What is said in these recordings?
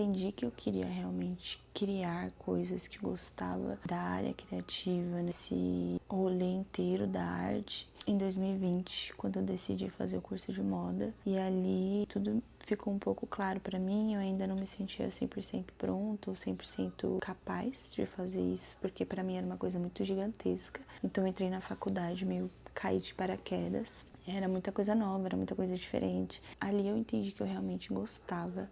entendi que eu queria realmente criar coisas, que gostava da área criativa, nesse rolê inteiro da arte, em 2020, quando eu decidi fazer o curso de moda. E ali tudo ficou um pouco claro pra mim. Eu ainda não me sentia 100% pronta ou 100% capaz de fazer isso, porque pra mim era uma coisa muito gigantesca. Então eu entrei na faculdade meio caí de paraquedas. Era muita coisa nova, era muita coisa diferente. Ali eu entendi que eu realmente gostava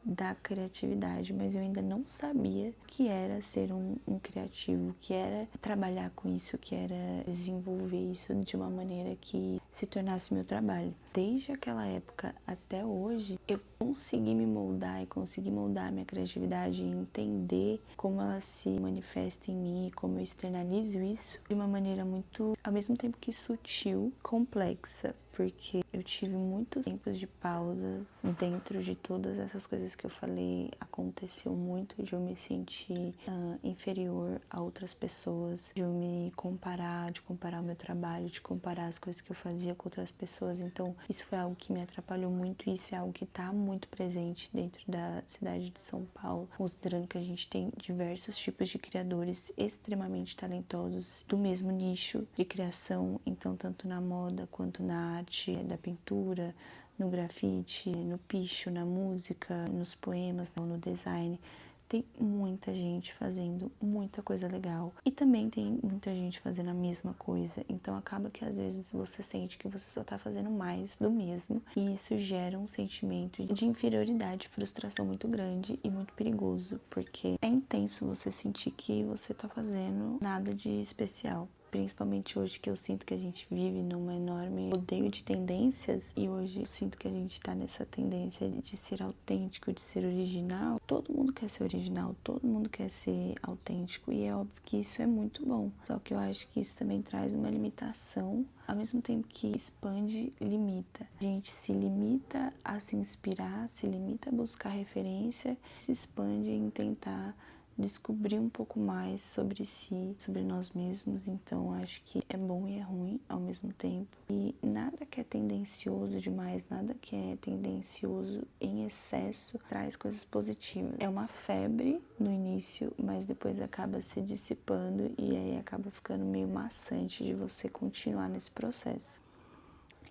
da criatividade, mas eu ainda não sabia o que era ser um criativo, o que era trabalhar com isso, o que era desenvolver isso de uma maneira que se tornasse meu trabalho. Desde aquela época até hoje, eu consegui me moldar e consegui moldar a minha criatividade e entender como ela se manifesta em mim, como eu externalizo isso de uma maneira muito, ao mesmo tempo que sutil, complexa, porque eu tive muitos tempos de pausas dentro de todas essas coisas que eu falei. Aconteceu muito de eu me sentir inferior a outras pessoas, de eu me comparar, de comparar o meu trabalho, de comparar as coisas que eu fazia com outras pessoas. Então isso foi algo que me atrapalhou muito, e isso é algo que está muito presente dentro da cidade de São Paulo, considerando que a gente tem diversos tipos de criadores extremamente talentosos do mesmo nicho de criação. Então tanto na moda quanto na arte da pintura, no grafite, no picho, na música, nos poemas, no design. Tem muita gente fazendo muita coisa legal e também tem muita gente fazendo a mesma coisa. Então acaba que às vezes você sente que você só tá fazendo mais do mesmo, e isso gera um sentimento de inferioridade, frustração muito grande e muito perigoso, porque é intenso você sentir que você tá fazendo nada de especial. Principalmente hoje, que eu sinto que a gente vive numa enorme rodeio de tendências, e hoje eu sinto que a gente tá nessa tendência de ser autêntico, de ser original. Todo mundo quer ser original, todo mundo quer ser autêntico, e é óbvio que isso é muito bom. Só que eu acho que isso também traz uma limitação, ao mesmo tempo que expande, limita. A gente se limita a se inspirar, se limita a buscar referência, se expande em tentar descobrir um pouco mais sobre si, sobre nós mesmos. Então acho que é bom e é ruim ao mesmo tempo, e nada que é tendencioso demais, nada que é tendencioso em excesso traz coisas positivas. É uma febre no início, mas depois acaba se dissipando, e aí acaba ficando meio maçante de você continuar nesse processo.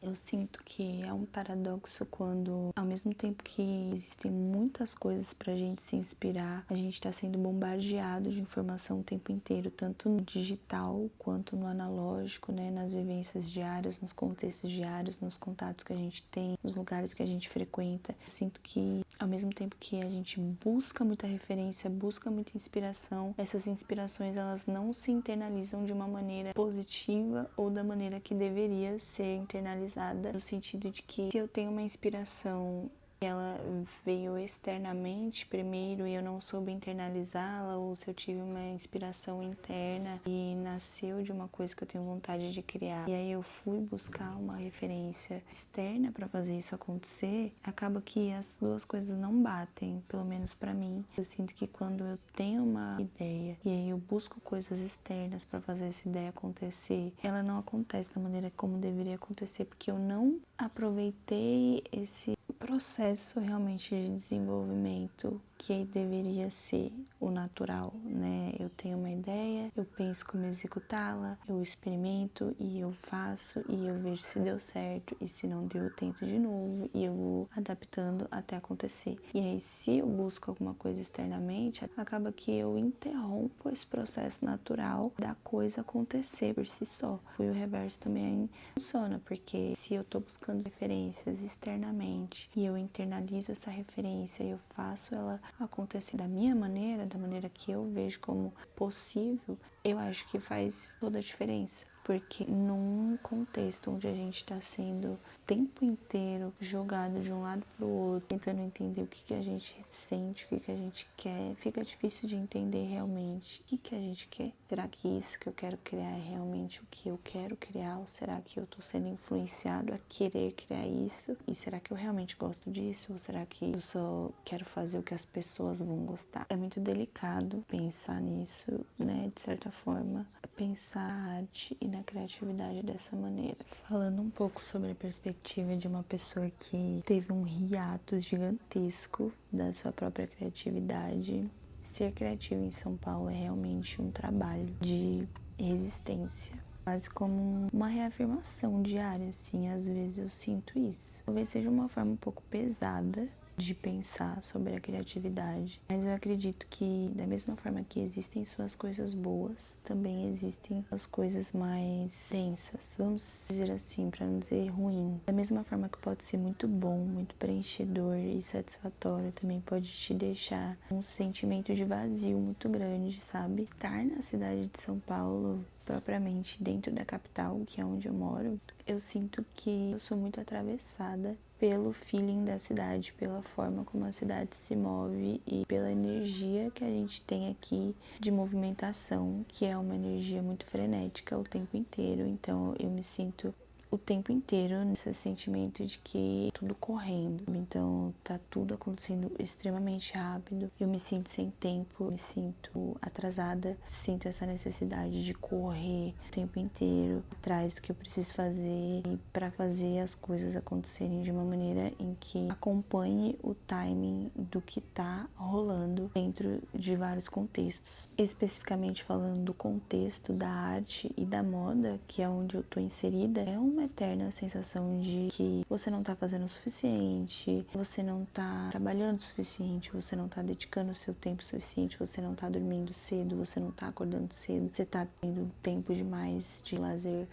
Eu sinto que é um paradoxo quando, ao mesmo tempo que existem muitas coisas pra gente se inspirar, a gente tá sendo bombardeado de informação o tempo inteiro, tanto no digital quanto no analógico, né? Nas vivências diárias, nos contextos diários, nos contatos que a gente tem, nos lugares que a gente frequenta. Eu sinto que, ao mesmo tempo que a gente busca muita referência, busca muita inspiração, essas inspirações, elas não se internalizam de uma maneira positiva ou da maneira que deveria ser internalizada, no sentido de que se eu tenho uma inspiração e ela veio externamente primeiro e eu não soube internalizá-la, ou se eu tive uma inspiração interna e nasceu de uma coisa que eu tenho vontade de criar, e aí eu fui buscar uma referência externa para fazer isso acontecer, acaba que as duas coisas não batem, pelo menos para mim. Eu sinto que quando eu tenho uma ideia e aí eu busco coisas externas para fazer essa ideia acontecer, ela não acontece da maneira como deveria acontecer, porque eu não aproveitei esse processo realmente de desenvolvimento que deveria ser o natural, né? Eu tenho uma ideia, eu penso como executá-la, eu experimento e eu faço e eu vejo se deu certo, e se não deu eu tento de novo e eu vou adaptando até acontecer. E aí, se eu busco alguma coisa externamente, acaba que eu interrompo esse processo natural da coisa acontecer por si só. E o reverso também funciona, porque se eu tô buscando referências externamente e eu internalizo essa referência e eu faço ela acontecer da minha maneira, da maneira que eu vejo como possível, eu acho que faz toda a diferença. Porque num contexto onde a gente está sendo o tempo inteiro jogado de um lado para o outro, tentando entender o que a gente sente, o que a gente quer, fica difícil de entender realmente o que a gente quer. Será que isso que eu quero criar é realmente o que eu quero criar? Ou será que eu estou sendo influenciado a querer criar isso? E será que eu realmente gosto disso? Ou será que eu só quero fazer o que as pessoas vão gostar? É muito delicado pensar nisso, né, de certa forma, pensar a arte e na criatividade dessa maneira. Falando um pouco sobre a perspectiva de uma pessoa que teve um hiato gigantesco da sua própria criatividade, ser criativo em São Paulo é realmente um trabalho de resistência. Quase como uma reafirmação diária, assim, às vezes eu sinto isso. Talvez seja uma forma um pouco pesada de pensar sobre a criatividade, mas eu acredito que da mesma forma que existem suas coisas boas, também existem as coisas mais densas, vamos dizer assim, para não dizer ruim. Da mesma forma que pode ser muito bom, muito preenchedor e satisfatório, também pode te deixar um sentimento de vazio muito grande, sabe? Estar na cidade de São Paulo, propriamente dentro da capital, que é onde eu moro, eu sinto que eu sou muito atravessada pelo feeling da cidade, pela forma como a cidade se move e pela energia que a gente tem aqui de movimentação, que é uma energia muito frenética o tempo inteiro. Então eu me sinto o tempo inteiro nesse sentimento de que tudo correndo. Então tá tudo acontecendo extremamente rápido. Eu me sinto sem tempo, me sinto atrasada, sinto essa necessidade de correr o tempo inteiro atrás do que eu preciso fazer e para fazer as coisas acontecerem de uma maneira em que acompanhe o timing do que tá rolando dentro de vários contextos. Especificamente falando do contexto da arte e da moda, que é onde eu tô inserida, é uma eterna sensação de que você não tá fazendo o suficiente, você não tá trabalhando o suficiente, você não tá dedicando o seu tempo o suficiente, você não tá dormindo cedo, você não tá acordando cedo, você tá tendo tempo demais de lazer.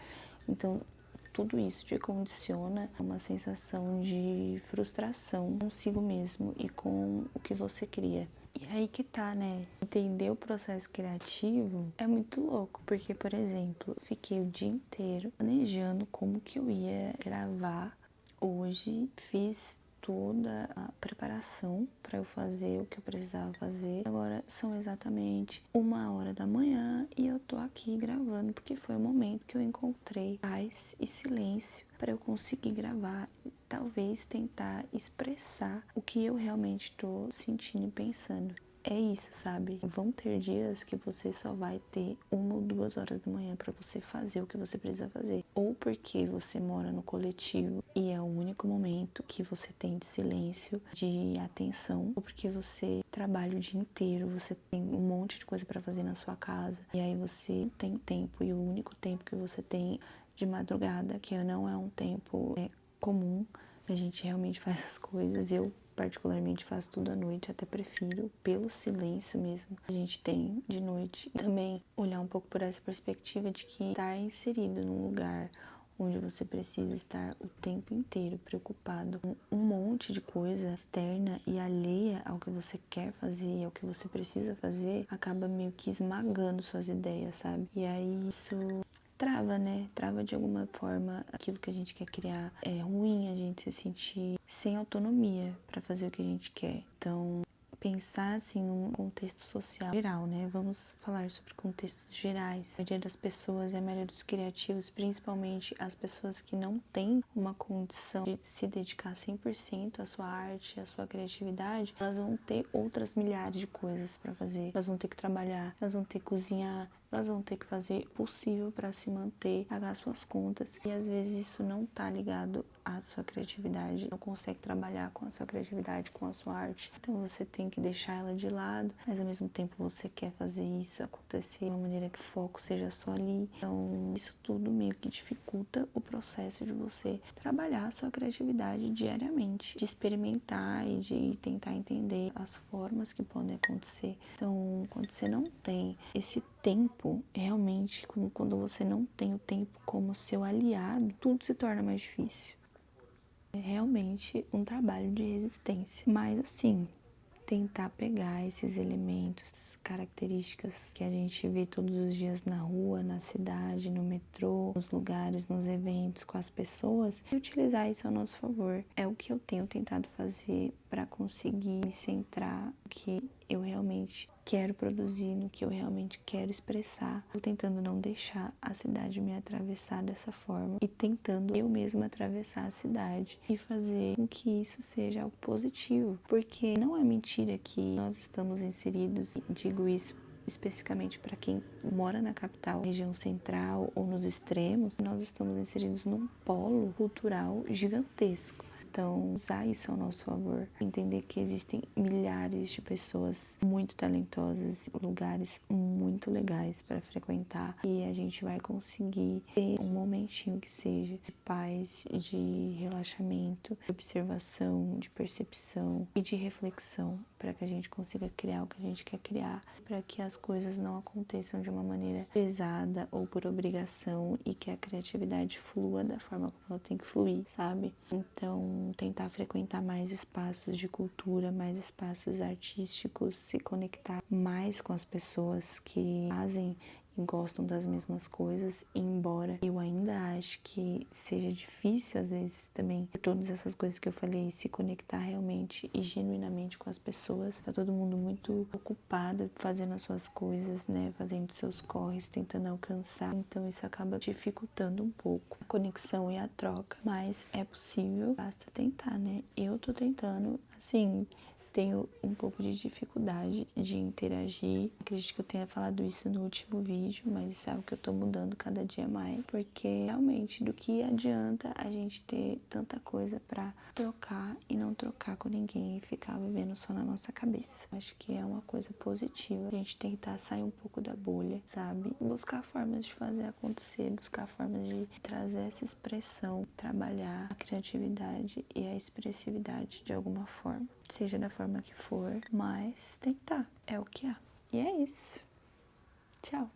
Então, tudo isso te condiciona a uma sensação de frustração consigo mesmo e com o que você cria. E aí que tá, né? Entender o processo criativo é muito louco, porque, por exemplo, eu fiquei o dia inteiro planejando como que eu ia gravar hoje, fiz toda a preparação para eu fazer o que eu precisava fazer. Agora são exatamente 1h da manhã e eu tô aqui gravando porque foi o momento que eu encontrei paz e silêncio para eu conseguir gravar, talvez tentar expressar o que eu realmente tô sentindo e pensando. É isso, sabe? Vão ter dias que você só vai ter 1 ou 2 horas da manhã para você fazer o que você precisa fazer. Ou porque você mora no coletivo e é o único momento que você tem de silêncio, de atenção. Ou porque você trabalha o dia inteiro, você tem um monte de coisa para fazer na sua casa. E aí você tem tempo e o único tempo que você tem de madrugada, que não é um tempo comum, a gente realmente faz as coisas. Eu particularmente faço tudo à noite, até prefiro pelo silêncio mesmo que a gente tem de noite. E também olhar um pouco por essa perspectiva de que estar inserido num lugar onde você precisa estar o tempo inteiro preocupado com um monte de coisa externa e alheia ao que você quer fazer e ao que você precisa fazer, acaba meio que esmagando suas ideias, sabe? E aí isso trava, né? Trava de alguma forma aquilo que a gente quer criar. É ruim a gente se sentir sem autonomia para fazer o que a gente quer. Então, pensar assim num contexto social geral, né? Vamos falar sobre contextos gerais. A maioria das pessoas e a maioria dos criativos, principalmente as pessoas que não têm uma condição de se dedicar 100% à sua arte, à sua criatividade, elas vão ter outras milhares de coisas para fazer. Elas vão ter que trabalhar, elas vão ter que cozinhar, elas vão ter que fazer o possível para se manter, pagar suas contas. E às vezes isso não tá ligado à sua criatividade, não consegue trabalhar com a sua criatividade, com a sua arte. Então você tem que deixar ela de lado, mas ao mesmo tempo você quer fazer isso acontecer de uma maneira que o foco seja só ali. Então isso tudo meio que dificulta o processo de você trabalhar a sua criatividade diariamente, de experimentar e de tentar entender as formas que podem acontecer. Então, quando você não tem esse tempo, realmente, quando você não tem o tempo como seu aliado, tudo se torna mais difícil. É realmente um trabalho de resistência. Mas assim, tentar pegar esses elementos, características que a gente vê todos os dias na rua, na cidade, no metrô, nos lugares, nos eventos, com as pessoas, e utilizar isso ao nosso favor. É o que eu tenho tentado fazer para conseguir me centrar no que eu realmente quero produzir, no que eu realmente quero expressar. Tô tentando não deixar a cidade me atravessar dessa forma e tentando eu mesma atravessar a cidade e fazer com que isso seja algo positivo, porque não é mentira que nós estamos inseridos, digo isso especificamente para quem mora na capital, região central ou nos extremos, nós estamos inseridos num polo cultural gigantesco. Então, usar isso ao nosso favor, entender que existem milhares de pessoas muito talentosas, lugares muito legais para frequentar, e a gente vai conseguir ter um momentinho que seja de paz, de relaxamento, de observação, de percepção e de reflexão, para que a gente consiga criar o que a gente quer criar, para que as coisas não aconteçam de uma maneira pesada ou por obrigação e que a criatividade flua da forma como ela tem que fluir, sabe? Então, tentar frequentar mais espaços de cultura, mais espaços artísticos, se conectar mais com as pessoas que fazem e gostam das mesmas coisas, embora eu ainda acho que seja difícil às vezes também, por todas essas coisas que eu falei, se conectar realmente e genuinamente com as pessoas. Tá todo mundo muito ocupado fazendo as suas coisas, né, fazendo seus corres, tentando alcançar, então isso acaba dificultando um pouco a conexão e a troca, mas é possível, basta tentar, né? Eu tô tentando, assim, tenho um pouco de dificuldade de interagir. Acredito que eu tenha falado isso no último vídeo, mas isso é algo que eu tô mudando cada dia mais, porque realmente do que adianta a gente ter tanta coisa pra trocar e não trocar com ninguém e ficar vivendo só na nossa cabeça. Acho que é uma coisa positiva a gente tentar sair um pouco da bolha, sabe? Buscar formas de fazer acontecer, buscar formas de trazer essa expressão, trabalhar a criatividade e a expressividade de alguma forma, seja da forma que for, mas tentar, é o que há. E é isso. Tchau.